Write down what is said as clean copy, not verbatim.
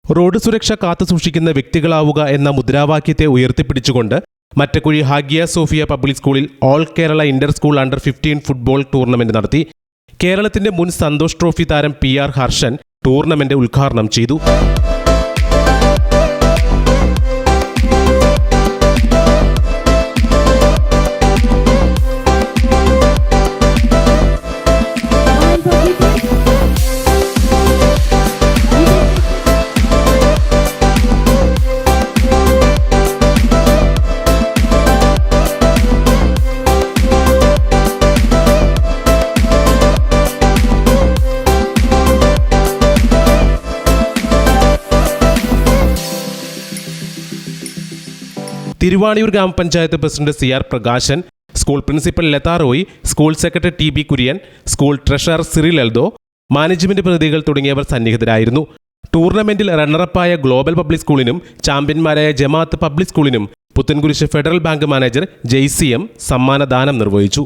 Road സുരക്ഷ കാത്തുസൂക്ഷിക്കുന്ന വ്യക്തികളാവുക എന്ന മുദ്രാവാക്യത്തെ ഉയർത്തിപ്പിടിച്ചുകൊണ്ട് മറ്റക്കുഴി ഹാഗിയ സോഫിയ പബ്ലിക് സ്കൂളിൽ all Kerala inter school under 15 football tournament നടത്തി. കേരളത്തിന്റെ മുൻ സന്തോഷ് ട്രോഫി താരം PR ഹർഷൻ ടൂർണമെന്റ് ഉദ്ഘാടനം ചെയ്തു. തിരുവാണിയൂർ ഗ്രാമപഞ്ചായത്ത് president CR Prakashan, school principal Latha Roy, school secretary TB Kurian, school treasurer Cyril Eldho, management പ്രതിനിധികൾ തുടങ്ങിയവർ സന്നിഹിതരായിരുന്നു. ടൂർണമെന്റിൽ റണ്ണറപ്പായ ഗ്ലോബൽ പബ്ലിക് സ്കൂളിനും ചാമ്പ്യന്മാരായ ജമാഅത്ത് പബ്ലിക് സ്കൂളിനും Puthenkurish Federal bank manager JCM സമ്മാനദാനം നിർവഹിച്ചു.